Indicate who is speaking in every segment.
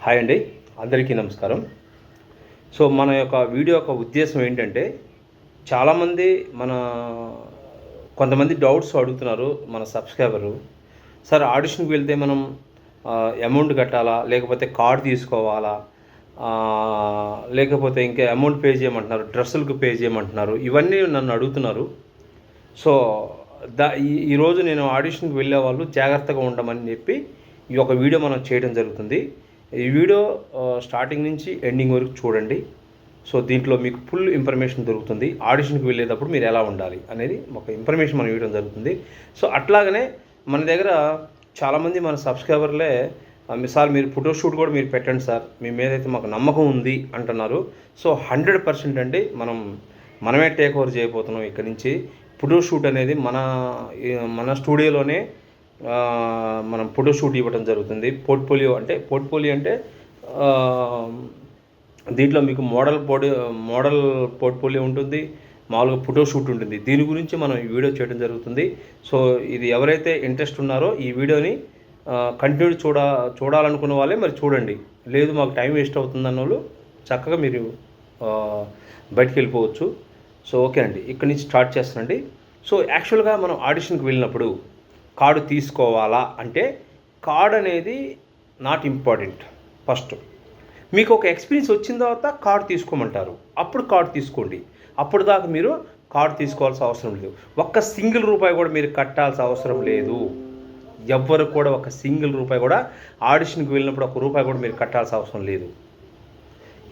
Speaker 1: Hi అండి, అందరికీ నమస్కారం. సో మన యొక్క వీడియో యొక్క ఉద్దేశం ఏంటంటే, చాలామంది కొంతమంది డౌట్స్ అడుగుతున్నారు మన సబ్స్క్రైబరు. సార్, ఆడిషన్కి వెళ్తే మనం అమౌంట్ కట్టాలా, లేకపోతే కార్డ్ తీసుకోవాలా, లేకపోతే ఇంకా అమౌంట్ పే చేయమంటున్నారు, డ్రెస్సులకు పే చేయమంటున్నారు, ఇవన్నీ నన్ను అడుగుతున్నారు. సో ఈరోజు నేను ఆడిషన్కి వెళ్ళే వాళ్ళు జాగ్రత్తగా ఉండమని చెప్పి ఈ యొక్క వీడియో మనం చేయడం జరుగుతుంది. ఈ వీడియో స్టార్టింగ్ నుంచి ఎండింగ్ వరకు చూడండి. సో దీంట్లో మీకు ఫుల్ ఇన్ఫర్మేషన్ దొరుకుతుంది. ఆడిషన్కి వెళ్ళేటప్పుడు మీరు ఎలా ఉండాలి అనేది ఒక ఇన్ఫర్మేషన్ మనం ఇవ్వడం జరుగుతుంది. సో అట్లాగనే మన దగ్గర చాలామంది మన సబ్స్క్రైబర్లే సార్ మీరు ఫోటోషూట్ కూడా మీరు పెట్టండి సార్, మీ మీద అయితే మాకు నమ్మకం ఉంది అంటున్నారు. సో 100% అండి, మనమే టేక్ ఓవర్ చేయబోతున్నాం. ఇక్కడి నుంచి ఫోటోషూట్ అనేది మన స్టూడియోలోనే మనం ఫోటోషూట్ ఇవ్వడం జరుగుతుంది. పోర్ట్ఫోలియో అంటే దీంట్లో మీకు మోడల్ పోర్ట్ఫోలియో ఉంటుంది, మామూలుగా ఫోటోషూట్ ఉంటుంది. దీని గురించి మనం ఈ వీడియో చేయడం జరుగుతుంది. సో ఇది ఎవరైతే ఇంట్రెస్ట్ ఉన్నారో ఈ వీడియోని కంటిన్యూ చూడాలనుకున్న వాళ్ళే మరి చూడండి. లేదు మాకు టైం వేస్ట్ అవుతుంది అన్న వాళ్ళు చక్కగా మీరు బయటికి వెళ్ళిపోవచ్చు. సో ఓకే అండి, ఇక్కడి నుంచి స్టార్ట్ చేస్తానండి. సో యాక్చువల్గా మనం ఆడిషన్కి వెళ్ళినప్పుడు కార్డు తీసుకోవాలా అంటే, కార్డ్ అనేది నాట్ ఇంపార్టెంట్. ఫస్ట్ మీకు ఒక ఎక్స్పీరియన్స్ వచ్చిన తర్వాత కార్డు తీసుకోమంటారు, అప్పుడు కార్డు తీసుకోండి. అప్పుడు దాకా మీరు కార్డు తీసుకోవాల్సిన అవసరం లేదు. ఒక్క సింగిల్ రూపాయి కూడా మీరు కట్టాల్సిన అవసరం లేదు. ఎవ్వరు కూడా ఒక సింగిల్ రూపాయి కూడా ఆడిషన్కి వెళ్ళినప్పుడు ఒక రూపాయి కూడా మీరు కట్టాల్సిన అవసరం లేదు.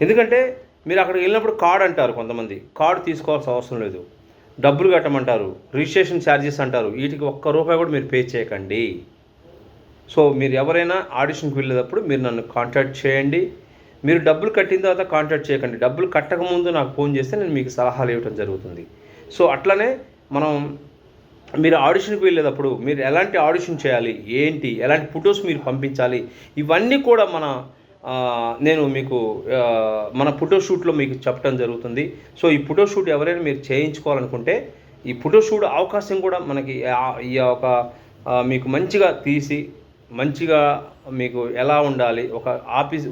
Speaker 1: ఎందుకంటే మీరు అక్కడికి వెళ్ళినప్పుడు కార్డు అంటారు, కొంతమంది కార్డు తీసుకోవాల్సిన అవసరం లేదు, డబ్బులు కట్టమంటారు, రిజిస్ట్రేషన్ ఛార్జెస్ అంటారు. వీటికి ఒక్క రూపాయి కూడా మీరు పే చేయకండి. సో మీరు ఎవరైనా ఆడిషన్కి వెళ్ళేటప్పుడు మీరు నన్ను కాంటాక్ట్ చేయండి. మీరు డబ్బులు కట్టిన తర్వాత కాంటాక్ట్ చేయకండి. డబ్బులు కట్టకముందు నాకు ఫోన్ చేస్తే నేను మీకు సలహాలు ఇవ్వడం జరుగుతుంది. సో అట్లనే మీరు ఆడిషన్కి వెళ్ళేటప్పుడు మీరు ఎలాంటి ఆడిషన్ చేయాలి, ఎలాంటి ఫొటోస్ మీరు పంపించాలి, ఇవన్నీ కూడా నేను మీకు మన ఫోటోషూట్లో మీకు చెప్పడం జరుగుతుంది. సో ఈ ఫోటోషూట్ ఎవరైనా మీరు చేయించుకోవాలనుకుంటే ఈ ఫోటోషూట్ అవకాశం కూడా మనకి ఈ ఒక మీకు మంచిగా తీసి మంచిగా మీకు ఎలా ఉండాలి,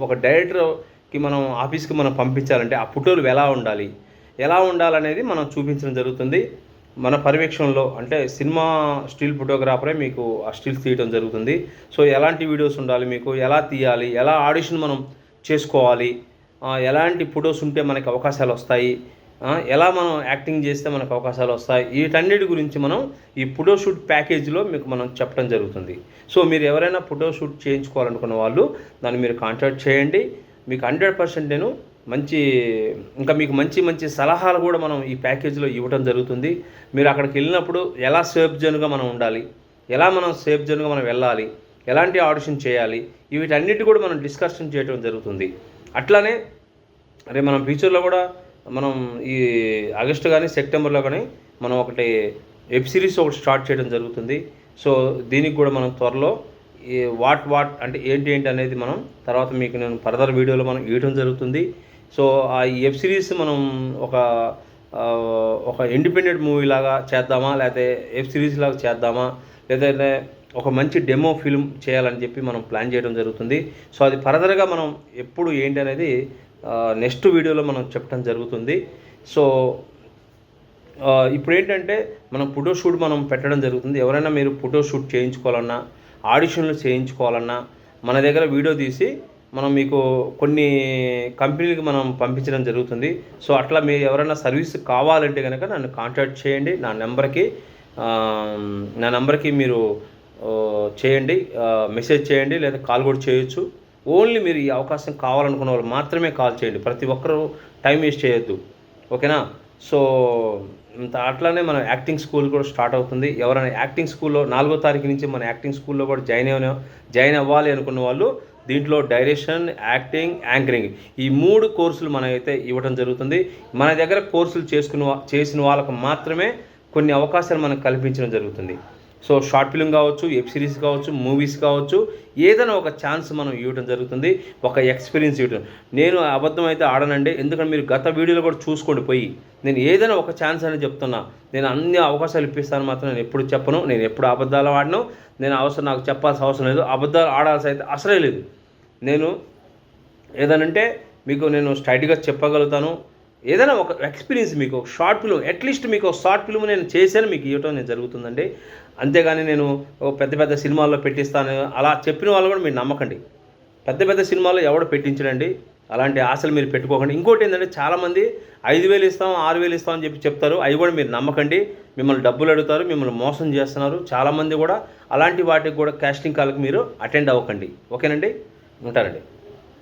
Speaker 1: ఒక డైరెక్టర్కి మనం ఆఫీస్కి మనం పంపించాలంటే ఆ ఫోటోలు ఎలా ఉండాలనేది మనం చూపించడం జరుగుతుంది. మన పర్యవేక్షణలో అంటే సినిమా స్టిల్ ఫోటోగ్రాఫరే మీకు ఆ స్టిల్స్ తీయడం జరుగుతుంది. సో ఎలాంటి వీడియోస్ ఉండాలి, మీకు ఎలా తీయాలి, ఎలా ఆడిషన్ మనం చేసుకోవాలి, ఎలాంటి ఫొటోస్ ఉంటే మనకి అవకాశాలు వస్తాయి, ఎలా మనం యాక్టింగ్ చేస్తే మనకు అవకాశాలు వస్తాయి, వీటన్నిటి గురించి మనం ఈ ఫోటోషూట్ ప్యాకేజీలో మీకు మనం చెప్పడం జరుగుతుంది. సో మీరు ఎవరైనా ఫోటోషూట్ చేయించుకోవాలనుకున్న వాళ్ళు దాన్ని మీరు కాంటాక్ట్ చేయండి. మీకు 100% నేను మీకు మంచి సలహాలు కూడా మనం ఈ ప్యాకేజీలో ఇవ్వడం జరుగుతుంది. మీరు అక్కడికి వెళ్ళినప్పుడు ఎలా సేఫ్ జోన్గా మనం ఉండాలి, ఎలా మనం సేఫ్ జోన్గా మనం వెళ్ళాలి, ఎలాంటి ఆడిషన్ చేయాలి, వీటన్నిటి కూడా మనం డిస్కషన్ చేయడం జరుగుతుంది. అట్లానే మనం ఫ్యూచర్లో కూడా మనం ఈ ఆగస్టు కానీ సెప్టెంబర్లో కానీ మనం ఒకటి వెబ్ సిరీస్ ఒకటి స్టార్ట్ చేయడం జరుగుతుంది. సో దీనికి కూడా మనం త్వరలో ఈ వాట్ అంటే ఏంటి అనేది మనం తర్వాత మీకు నేను ఫర్దర్ వీడియోలో మనం ఇవ్వడం జరుగుతుంది. సో ఆ వెబ్ సిరీస్ మనం ఒక ఇండిపెండెంట్ మూవీ లాగా చేద్దామా, లేకపోతే వెబ్ సిరీస్ లాగా చేద్దామా, లేదంటే ఒక మంచి డెమో ఫిల్మ్ చేయాలని చెప్పి మనం ప్లాన్ చేయడం జరుగుతుంది. సో అది ఫర్దర్గా మనం ఎప్పుడు ఏంటి అనేది నెక్స్ట్ వీడియోలో మనం చెప్పడం జరుగుతుంది. సో ఇప్పుడు ఏంటంటే మనం ఫోటోషూట్ మనం పెట్టడం జరుగుతుంది. ఎవరైనా మీరు ఫోటోషూట్ చేయించుకోవాలన్నా, ఆడిషన్లు చేయించుకోవాలన్నా మన దగ్గర వీడియో తీసి మనం మీకు కొన్ని కంపెనీలకు మనం పంపించడం జరుగుతుంది. సో అట్లా మీరు ఎవరైనా సర్వీస్ కావాలంటే కనుక నన్ను కాంటాక్ట్ చేయండి. నా నెంబర్కి మీరు చేయండి, మెసేజ్ చేయండి, లేదా కాల్ కూడా చేయొచ్చు. ఓన్లీ మీరు ఈ అవకాశం కావాలనుకున్న వాళ్ళు మాత్రమే కాల్ చేయండి. ప్రతి ఒక్కరూ టైం వేస్ట్ చేయొద్దు, ఓకేనా? సో అట్లానే మన యాక్టింగ్ స్కూల్ కూడా స్టార్ట్ అవుతుంది. ఎవరైనా యాక్టింగ్ స్కూల్లో 4వ తారీఖు నుంచి మన యాక్టింగ్ స్కూల్లో కూడా జాయిన్ అవ్వాలి అనుకున్న వాళ్ళు దీంట్లో డైరెక్షన్, యాక్టింగ్, యాంకరింగ్ ఈ 3 కోర్సులు మనమైతే ఇవ్వడం జరుగుతుంది. మన దగ్గర కోర్సులు చేసిన వాళ్ళకు మాత్రమే కొన్ని అవకాశాలు మనకు కల్పించడం జరుగుతుంది. సో షార్ట్ ఫిల్మ్ కావచ్చు, వెబ్ సిరీస్ కావచ్చు, మూవీస్ కావచ్చు, ఏదైనా ఒక ఛాన్స్ మనం ఇవ్వడం జరుగుతుంది, ఒక ఎక్స్పీరియన్స్ ఇవ్వడం. నేను అబద్ధం అయితే ఆడనండి, ఎందుకంటే మీరు గత వీడియోలో కూడా చూసుకోండి పోయి. నేను ఏదైనా ఒక ఛాన్స్ అని చెప్తున్నా. నేను అన్ని అవకాశాలు ఇప్పిస్తాను మాత్రం నేను ఎప్పుడు చెప్పను. నేను ఎప్పుడు అబద్ధాలు ఆడను. నాకు చెప్పాల్సిన అవసరం లేదు. అబద్ధాలు ఆడాల్సి అయితే అసలే లేదు. నేను ఏదనంటే మీకు నేను స్ట్రైట్గా చెప్పగలుగుతాను. ఏదైనా ఒక ఎక్స్పీరియన్స్ మీకు ఒక షార్ట్ ఫిల్మ్, అట్లీస్ట్ మీకు ఒక షార్ట్ ఫిల్మ్ నేను చేశాను మీకు ఇవ్వటం నేను జరుగుతుందండి. అంతేగాని నేను పెద్ద పెద్ద సినిమాల్లో పెట్టిస్తాను అలా చెప్పిన వాళ్ళు కూడా మీరు నమ్మకండి. పెద్ద పెద్ద సినిమాల్లో ఎవడు పెట్టించడండి. అలాంటి ఆశలు మీరు పెట్టుకోకండి. ఇంకోటి ఏంటంటే చాలామంది 5,000 ఇస్తాం 6,000 ఇస్తాం అని చెప్పి చెప్తారు. అవి కూడా మీరు నమ్మకండి. మిమ్మల్ని డబ్బులు అడుగుతారు, మిమ్మల్ని మోసం చేస్తున్నారు. చాలామంది కూడా అలాంటి వాటికి కూడా కాస్టింగ్ కాల్కి మీరు అటెండ్ అవ్వకండి. ఓకేనండి, ఉంటానండి.